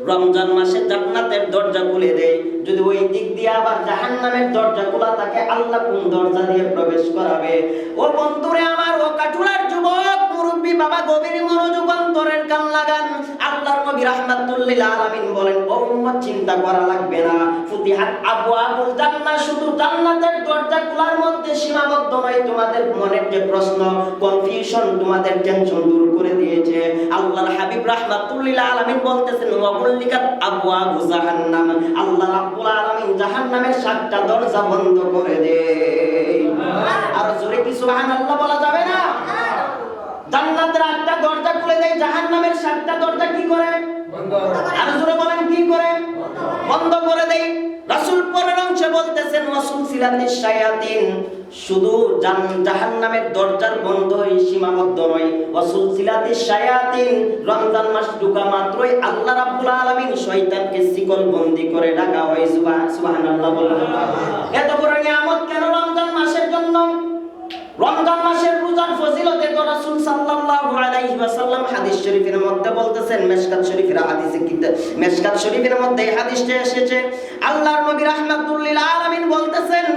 রমজান মাসে জান্নাতের দরজা খুলে দেয়, যদি ওই দিক দিয়ে আবার জাহান্নামের দরজা খোলা থাকে, আল্লাহ কোন দরজা দিয়ে প্রবেশ করাবে? ও বন্ধুরে আমার, ও কাটুরার যুবক মুরব্বী বাবা, গভীর মনোযোগ অন্তরের কান লাগান। আল্লাহর নবী রাহমাতুল লিল আলামিন বলেন, ও উম্মত চিন্তা করা লাগবে না, ফুতিহাত আবওয়াবুল জান্নাহ, শুধু জান্নাতের দরজা খোলার মধ্যে সীমাবদ্ধ নয়। তোমাদের মনের যে প্রশ্ন, কনফিউশন, তোমাদের টেনশন দূর করে দিয়েছে আল্লাহর হাবিব রাহমাতুল লিল আলামিন বলতেছেন, ওয়া গুল্লিকাত আবওয়াবু জাহান্নাম, আল্লাহ রাব্বুল আলামিন জাহান্নামের 7টা দরজা বন্ধ করে দেয়। আর জোরে কি সুবহানাল্লাহ বলা যাবে না? জান্নাতের 8টা দরজা খুলে দেয়, জাহান্নামের 7টা দরজা কি করে? বন্ধ। আর জোরে বলেন কি করে? বন্ধ করে দেয়। রাসূল পরের অংশে বলতেছেন, ওয়াসুল সিলাতিশ শায়াতিন, শুধু জাহান্নামের দরজার বন্ধই সীমাবদ্ধ নয়, ওয়াসুল সিলাতিশ শায়াতিন, রমজান মাস ঢোকা মাত্রই আল্লাহ রাব্বুল আলামিন শয়তানকে শিকল বন্দী করে রাখা হয়। সুবহানাল্লাহ বলেন। এত বড় নিয়ামত কেন রমজান মাসের জন্য? রমজান মাসের রোজার ফজিলতে তো রাসূল সাল্লাল্লাহু আলাইহি ওয়াসাল্লাম হাদিস শরীফের মধ্যে বলতেছেন, মেশকাত শরীফের হাদিসে মেশকাত শরীফের মধ্যে এই হাদিসটা এসেছে। আল্লাহর নবী রাহমাতুল লিল আলামিন বলতেছেন,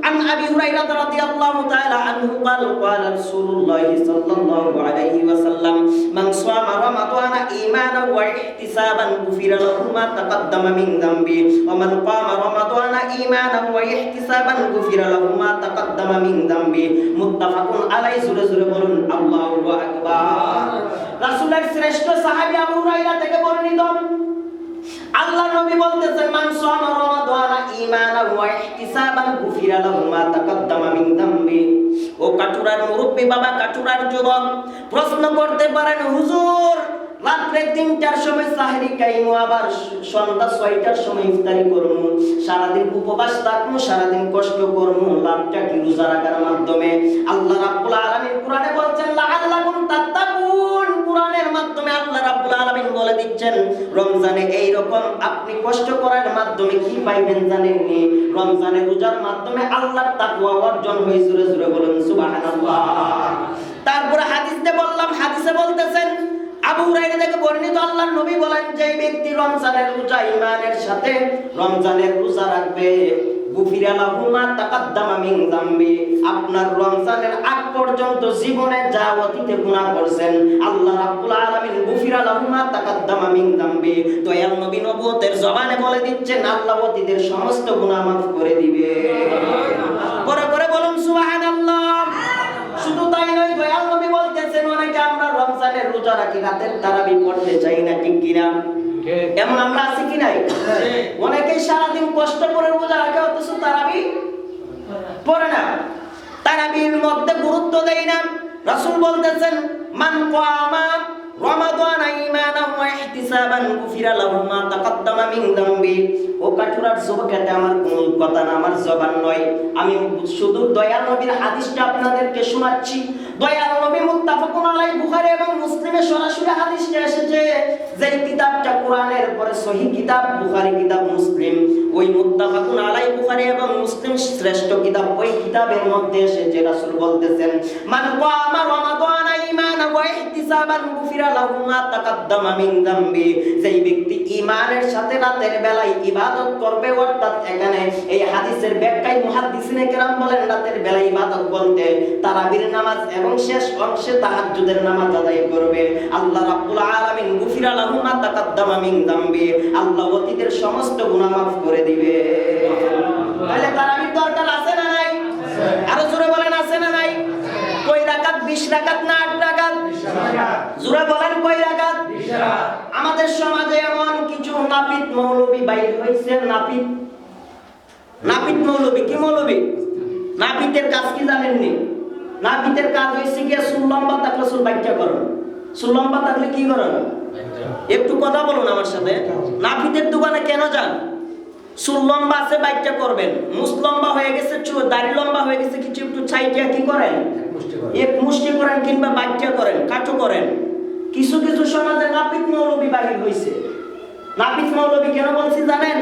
আন আবি হুরায়রা রাদিয়াল্লাহু তাআলা আনহু قال قال رسول الله صلى الله عليه وسلم من صام رمضان ايمانا واحتسابا غفر له ما تقدم من ذنبه ومن قام رمضان ايمانا واحتسابا غفر له ما تقدم من ذنبه মুত্তাফাকুন আলাইহি। জোরে জোরে বলুন আল্লাহু আকবার। রাসূলের শ্রেষ্ঠ সাহাবী আবু হুরায়রা থেকে বর্ণিত, আল্লাহর নবী বলতেছেন, মান সামা রমাদানা ঈমানান ওয়া ইহতিসাবান গুফিরা লাহু মা তাকাদ্দামা মিন যামবি। ও কাটুরার মুরব্বি বাবা, কাটুরার যুবক, প্রশ্ন করতে পারেন, হুজুর রাত্রে 3টার সময় সাহরি খাইমু, আবার সন্ধ্যা 6টার সময় ইফতারি করমু, সারাদিন উপবাস থাকমু, সারাদিন কষ্ট করমু, লাভটা কি রোজা রাখার মাধ্যমে? আল্লাহ রাব্বুল আলামিন কোরআনে বলছেন, লাআল্লাকুম তাত্তাকুন, কোরআনের মাধ্যমে আল্লাহ রাব্বুল আলামিন বলে দিচ্ছেন, রমজানে এই রকম আপনি কষ্ট করার মাধ্যমে কি পাইবেন জানেননি? রমজানে রোজার মাধ্যমে আল্লাহর তাকওয়া অর্জন হয়। জোরে জোরে বলুন সুবহানাল্লাহ। তারপরে হাদিসে বললাম, হাদিসে বলতেছেন, আবু হুরায়রা থেকে বর্ণিত, আল্লাহর নবী বলেন, যে ব্যক্তি রমজানের রোজা ঈমানের সাথে রমজানের রোজা রাখবে, গুফিরা লাহু মা তাকাদ্দামা মিন যামবি, আপনার রমজানের আগ পর্যন্ত জীবনে যা অতীতে গুনাহ করেছেন, আল্লাহ রাব্বুল আলামিন গুফিরা লাহু মা তাকাদ্দামা মিন যামবি, দয়াল নবী নবুয়তের জবানে বলে দিচ্ছেন, আল্লাহ অতীতের সমস্ত গুনাহ মাফ করে দিবে। পরে পরে বলুন সুবহানাল্লাহ। শুধু তাই নয়, দয়াল নবী বলতেছেন, অনেকে আমরা রমজানের রোজা রাখি, রাতের তারাবি পড়তে চাই না, ঠিক কিনা? এমন আমরা আছি কি নাই? অনেকে সারাদিন কষ্ট করে রোজা রাখে, অথচ তারাবি পড়ে না, তারাবির মধ্যে গুরুত্ব দেয় না। রাসূল বলতেছেন, মান কামা রমাদান ঈমানান ওয়া ইহতিসাবান গুফিরা লাহু মা তাকাদ্দামা মিন যামবি। ও কাঠুরার যুবকেতে আমার কোন কথা না, আমার জবান নয়, আমি শুধু দয়াল নবীর হাদিসটা আপনাদেরকে শোনাচ্ছি। দয়াল নবী মুত্তাফাকুন আলাইহি, বুখারী এবং মুসলিমে সরাসরি হাদিসটা এসেছে। যে কিতাবটা কোরআনের পরে সহিহ কিতাব বুখারী, কিতাব মুসলিম, ওই মুত্তাফাকুন আলাইহি বুখারী এবং মুসলিম শ্রেষ্ঠ কিতাব, ওই কিতাবের মধ্যে এসেছে, রাসূল বলতেছেন, মান কামা রমাদান ঈমানান ওয়া ইহতিসাবান গুফিরা লাহু মা তাকাদ্দামা মিন যামবি। যেই ব্যক্তি ঈমানের সাথে রাতের বেলায় ইবাদত করবে, অর্থাৎ এখানে এই হাদিসের ব্যাখ্যায় মুহাদ্দিসিনে কেরাম বলেন, রাতের বেলায় ইবাদত বলতে তারাবির নামাজ এবং শেষ অংশে তাহাজ্জুদের নামাজ আদায় করবে, আল্লাহ রাব্বুল আলামিন গুফিরা লাহু মা তাকাদ্দামা মিন যামবি, আল্লাহ অতীতের সমস্ত গুনাহ মাফ করে দিবে। তাহলে তারাবির দরকার আছে না নাই? আরো জোরে বলেন, আছে না নাই? কয় রাকাত? 20 রাকাত না 8 রাকাত? জোরে বলেন, কয় রাকাত? 20 রাকাত। আমাদের সমাজে এমন কিছু নাপিত মৌলবী বাইর হইছে। নাপিত মৌলবী। কি মৌলবী? নাপিতের কাজ কি জানেননি? নাপিতের কাজ হইছে কি, চুল লম্বা থাকলে চুল বাইটা করুন, চুল লম্বা থাকলে কি করুন? একটু কথা বলুন আমার সাথে। নাপিতের দোকানে কেন যান? চুল লম্বা আছে, বাইটা করবেন। মুছ লম্বা হয়ে গেছে, দাড়ি লম্বা হয়ে গেছে, কিছু একটু ছাইটা কি করেন? এক মুষ্টি করেন, কিংবা বাইটা করেন, কাটো করেন। কিছু কিছু সমাজে নাপিত মৌলবী বাহির হইছে। নাপিত মৌলবী কেন বলছি জানেন?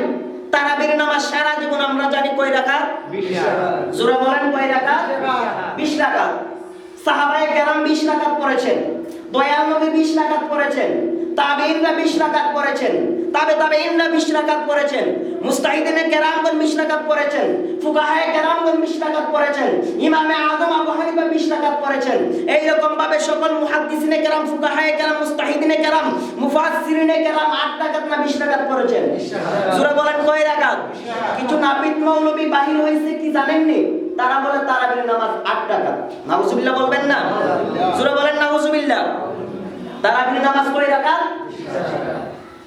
তারাবির নামাজ সারা জীবন আমরা জানি কয় রাকাত? 20 রাকাত। জোরে বলেন, কয় রাকাত? 20 রাকাত। সাহাবায়ে কেরাম 20 রাকাত পড়েছেন, দয়াল নবী 20 রাকাত পড়েছেন, তাবিঈনরা 20 রাকাত পড়েছেন। তাবেঈনরা 20 রাকাত পড়েছেন, মুস্তাহিদিনে কেরামগণ 20 রাকাত পড়েছেন, ফুকাহায়ে কেরামগণ 20 রাকাত পড়েছেন, ইমামে আযম আবু হানিফা 20 রাকাত পড়েছেন। এই রকম ভাবে সকল মুহাদ্দিসিনে কেরাম, ফুকাহায়ে কেরাম, মুস্তাহিদিনে কেরাম, মুফাসসিরিনে কেরাম 8 রাকাত না 20 রাকাত পড়েছেন? সূরা বলেন কয় রাকাত? কিছু নাপিত মৌলবী বাহির হইছে কি জানেননি? তারা বলে তারাবির নামাজ 8 রাকাত। নাউজুবিল্লাহ বলবেন না? সূরা বলেন নাউজুবিল্লাহ। তারাবির নামাজ কয় রাকাত?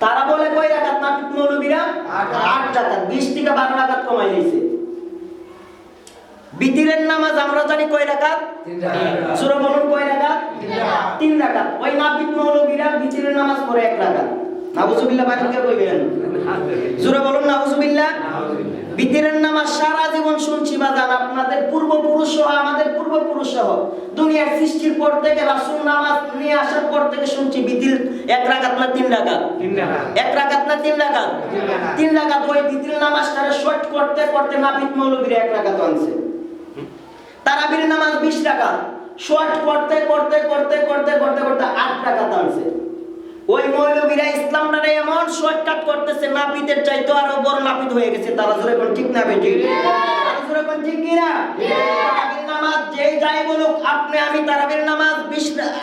তারা বলে কয় রাকাত? নাপিত মৌলবীরা 8 রাকাত, 20 থেকে 12 রাকাত কমাই নিয়েছে। বিতিরের নামাজ আমরা জানি কয় রাকাত? 3 রাকাত। সূরা বলুন কয় রাকাত? 3 রাকাত। ওই নাপিত মৌলবীরা বিতিরের নামাজ পড়ে 1 রাকাত। নাউজুবিল্লাহ বাকিকে কইবেন? সূরা বলুন নাউজুবিল্লাহ। বিতিরের নামাজ সারা জীবন শুনছি বাজান, আপনাদের পূর্বপুরুষ সহ, আমাদের পূর্বপুরুষ সহ, দুনিয়ার সৃষ্টির পর থেকে রাসূল নামাজ নিয়ে আসার পর থেকে শুনছি বিতির 1 রাকাত না 3 রাকাত? 1 রাকাত না 3 রাকাত? 3 রাকাত। ওই বিতির নামাজটারে শর্ট করতে করতে নাপিত মৌলবীরা 1 রাকাত আনছে। তারাবির নামাজ 20 রাকাত, শর্ট করতে করতে করতে করতে করতে করতে 8 রাকাত আনছে। ওই মৌলবীরা ইসলামটারে এমন শর্টকাট করতেছে, নাপিতের চাইতে আরো বড় নাপিত হয়ে গেছে তারা। জোরে কোন ঠিক না বেটি? জোরে কোন ঠিক কি না? তারাবির নামাজ যেই যাই বলুক, আপনি আমি তারাবির নামাজ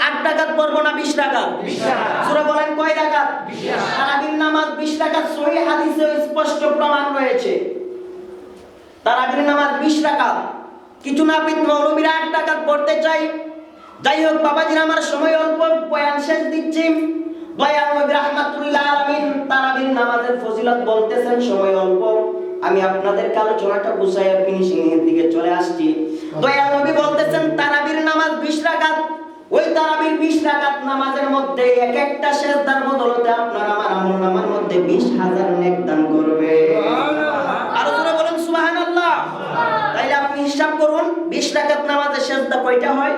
8 রাকাত পড়ব না 20 রাকাত? 20 রাকাত। সূরা বলেন কয় রাকাত? 20 রাকাত। তারাবির নামাজ 20 রাকাত সহিহ হাদিসে স্পষ্ট প্রমাণ রয়েছে। তারাবির নামাজ 20 রাকাত। কিছু নাপিত মৌলবীরা 8 রাকাত পড়তে চাই। যাই হোক বাবাজির, আমার সময় অল্প, বয়ান শেষ দিচ্ছি। দয়াল নবী রাহমাতুল্লাহ আলামিন তারাবির নামাজের ফজিলত বলতেছেন, সময় অল্প, আমি আপনাদের আলোচনাটা বুঝাইয়া ফিনিশিং এর দিকে চলে আসছি। দয়াল নবী বলতেছেন তারাবির নামাজ 20 রাকাত। ওই তারাবির 20 রাকাত নামাজের মধ্যে এক একটা সেজদার বদলতে আপনার আমার আমলনামার মধ্যে 20,000 নেক দান করবে। সুবহানাল্লাহ। আর জোরে বলেন সুবহানাল্লাহ। তাইলে আপনি হিসাব করুন 20 রাকাত নামাজের সেজদা কয়টা হয়?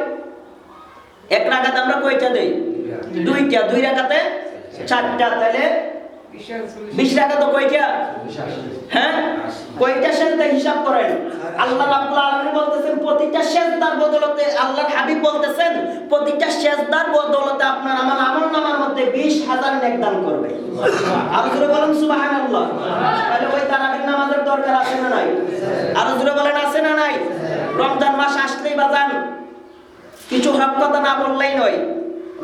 1 রাকাত আমরা কয়টা দেই? 2টা। 2 রাকাতে 4টা। তাহলে 20 রাকাত কয়টা? হ্যাঁ, কয়টা সেজদা হিসাব করেন? আল্লাহ রাব্বুল আলামিন বলতেছেন প্রতিটা সেজদার বদলতে, আল্লাহর হাবিব বলতেছেন প্রতিটা সেজদার বদলতে আপনার আমার আমলনামার মধ্যে 20,000 নেক দান করবে। আর জোরে বলেন সুবহানাল্লাহ। তাহলে ওই তারাবির নামাজের দরকার আছে না নাই? আর জোরে বলেন আছে না নাই? রমজান মাস আসলেই বাজান কিছু হক কথা না বললেই নয়।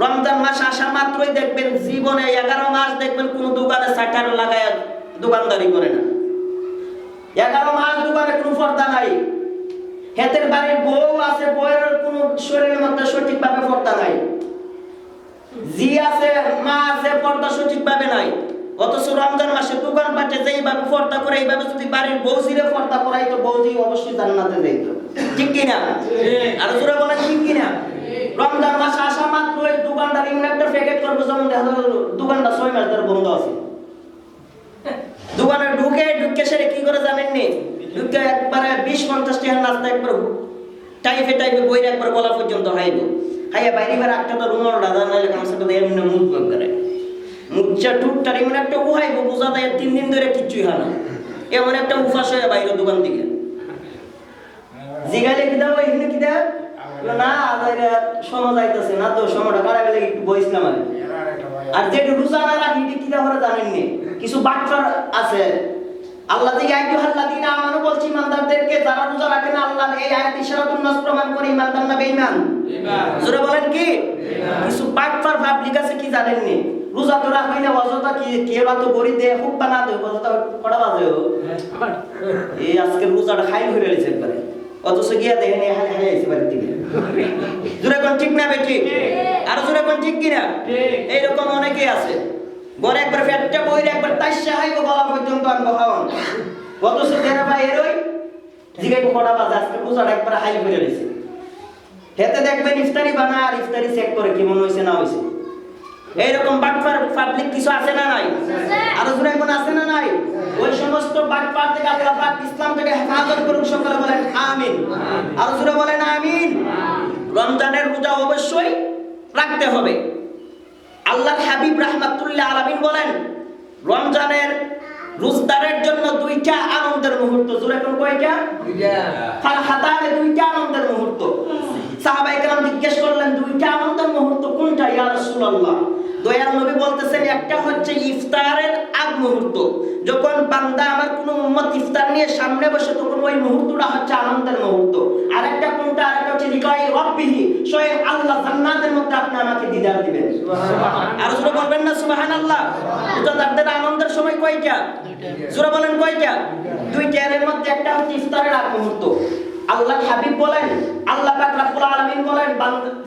রমজান মাস আসা মাত্রই দেখবেন জীবনে 11 মাস দেখবেন কোন দোকানে শাটার লাগায় দোকানদারি করে না। 11 মাস দোকানে কোনো পর্দা নাই। হেতের বাড়ির বউ আছে, বউয়ের কোনো শরীরের মধ্যে সঠিকভাবে পর্দা নাই। জি আছে, মা আছে, পর্দা সঠিকভাবে নাই। অথচ রমজান মাসে দোকান পাটে যেইভাবে পর্দা করে, এইভাবে যদি বাড়ির বউজিরে পর্দা করাই তো বউজি অবশ্যই জান্নাতে যাইত। ঠিক কি না? আর জোরে বলেন ঠিক কি না? রমজান মাস আসা মাত্র ওই দোকানদার এমন একটা প্যাকেট করবে যেমন দেখা গেল দোকানটা 6 মাস ধরে বন্ধ আছে। দোকানে ঢুকে সেরে কি করে জানেননি? ঢুকে একবারে 20-50 টাকার নাস্তা একবার টাইপে বই একবার গলা পর্যন্ত হাইবো। হাইয়া বাইরে বার একটা তো রুমাল দাদা নাইলে কামসাটা দিয়ে এমনি মুখ বন্ধ করে মুখটা টুকটার এমন একটা উহাইবো, বোঝা যায় 3 দিন ধরে কিচ্ছুই হয় না। এমন একটা উফাস হয়ে বাইরে দোকান থেকে জিগাইলে কি দাও এখানে কি দাও না সময় যাইতেছে না, তো সময়টা কারা গেলে একটু বইছিলাম আমি। আর যেটা রোজা না রাখি কি দাও জানেননি? কিছু বাটফার আছে। আল্লাহ যে আইয়ুহাল্লাযীনা আমানু বলছি ইমানদারদেরকে, যারা রোজা রাখে না, আল্লাহ এই আয়াত ইশারাতুন নাস প্রমাণ করে ইমানদার না বেঈমান? বেঈমান। জোরে বলেন কি? কিছু বাটফার পাবলিক আছে কি জানেননি? রোজা তো রাখই না, অযথা কি কেবা তো গরি দে খুব বানা দে, অযথা কটা বাজে এই আজকে রোজাটা খাই হয়ে রয়েছে একবারে, অথচ গিয়া দেখেন হাই হাই আইছে বাড়ি থেকে। জোরে কোন ঠিক না বেটি? আর জোরে কোন ঠিক কি না? এইরকম অনেকেই আছে, ঘরে একবার ফ্যাটটা বইরে একবার তাইসা হাইবো গলা পর্যন্ত আনবো খাওয়ান, অথচ দেরা ভাই এরই জিগাইবো কটা বাজে, আজকে রোজাটা একবার হাই হয়ে রয়েছে। হেতে দেখবেন ইফতারি বানা আর ইফতারি চেক করে কি মনে হয়েছে না হয়েছে। এইরকম বাটপার পাবলিক কিছু আছে না নাই? আরো জোরে কোন আছে না নাই? ওই সমস্ত বাটপার থেকে আল্লাহ পাক ইসলাম থেকে হেফাজত করুন, সকলে বলেন আমিন। আরো জোরে বলেন আমিন। রমজানের রোজা অবশ্যই রাখতে হবে। আল্লাহর হাবিব রাহমাতুল্লাহ আলামিন বলেন রমজানের রোজাদারের জন্য 2টা আনন্দের মুহূর্ত। জোরে কোন কয়টা? 2টা। ফারহাতানে 2টা আনন্দের মুহূর্ত। সাহাবায়ে কেরাম জিজ্ঞেস করলেন 2টা আনন্দের মুহূর্ত কোনটা ইয়া রাসূলুল্লাহ? দয়াল নবী বলতেছেন একটা হচ্ছে ইফতারের আগ মুহূর্ত, যখন বান্দা আমার কোন উম্মত ইফতার নিয়ে সামনে বসে তখন ওই মুহূর্তটা হচ্ছে আনন্দের মুহূর্ত। আরেকটা কোনটা? আরেকটা হচ্ছে লিকাই রাব্বিহি, স্বয়ং আল্লাহ জান্নাতের মধ্যে আপনি আমাকে দিদার দিবেন। আর জোরে বলবেন না সুবহানাল্লাহ? এটা তাদের আনন্দের সময় কয়টা? জোরে বলেন কয়টা? দুইটা। এর মধ্যে একটা হচ্ছে ইফতারের আগ মুহূর্ত। আল্লাহ হাবিব বলেন, আল্লাহ পাক রব্বুল আলামিন বলেন,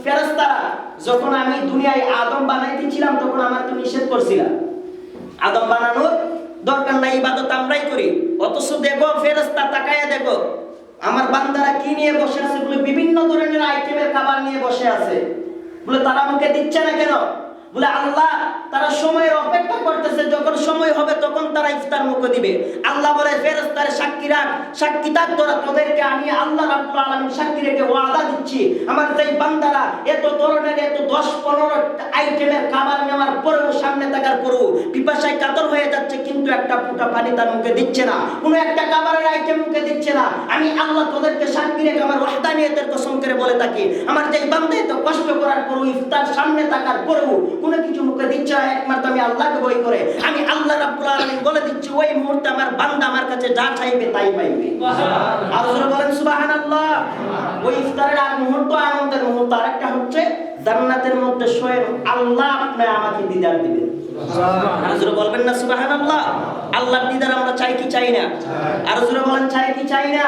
ফেরেশতারা যখন আমি দুনিয়ায় আদম বানাইতেছিলাম তখন আমার তো নিষেধ করছিলাম, আদম বানানোর দরকার নাই, ইবাদত আমরাই করি। অথচ দেখো ফেরেশতা তাকায়া দেখো আমার বান্দারা কি নিয়ে বসে আছে, বলে বিভিন্ন ধরনের আইটেমের খাবার নিয়ে বসে আছে। বলে তারা আমাকে দিচ্ছে না কেন? বলে আল্লাহ তারা সময়ের অপেক্ষা করতেছে, যখন সময় হবে তখন তারা ইফতার মুখে দিবে। আল্লাহ বলে ফেরেশতারে সাক্ষী রাখ, সাক্ষী থাক তোরা, তোদেরকে আমি আল্লাহ রাব্বুল আলামিন সাক্ষী রেখে ওয়াদা দিচ্ছি, আমার যেই বান্দারা এত ধরনের এত 10-15 আইটেমের খাবার নেওয়ার পরেও, সামনে থাকার পরেও পিপাসায় কাতর হয়ে যাচ্ছে কিন্তু একটা ফোঁটা পানি তার মুখে দিচ্ছে না, কোনো একটা খাবারের আইটেম মুখে দিচ্ছে না, আমি আল্লাহ তোদেরকে সাক্ষী রেখে আমার ওয়াহদানিয়তের কসম করে বলে থাকি, আমার যেই বান্দা এত কষ্ট করার পরেও ইফতার সামনে থাকার পরেও কোনো কিছু মুখে দিচ্ছে না, একমাত্র আমি আল্লাহকে ভয় করে, আমি আল্লাহ রাব্বুল আলামিন বলে দিচ্ছি ওই মুহূর্তে আমার বান্দা আমার কাছে যা চাইবে তাই পাইবে। আর জোরে বলেন সুবহানাল্লাহ। ওই ইফতারের আগ মুহূর্ত আনন্দের মুহূর্ত। আরেকটা হচ্ছে জান্নাতের মধ্যে স্বয়ং আল্লাহ আপনি আমাকে দিদার দিবেন। আর জোরে বলবেন না সুবহানাল্লাহ? আল্লাহর দিদার আমরা চাই কি চাই না? আর জোরে বলেন চাই কি চাই না?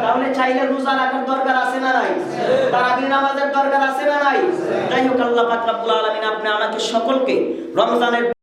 তাহলে চাইলে রোজা রাখার দরকার আছে না নাই? তারাবির নামাজের দরকার আছে না নাই? যাই হোক, আল্লাহ পাক রব্বুল আলামিন আপনি আমাকে সকলকে রমজানের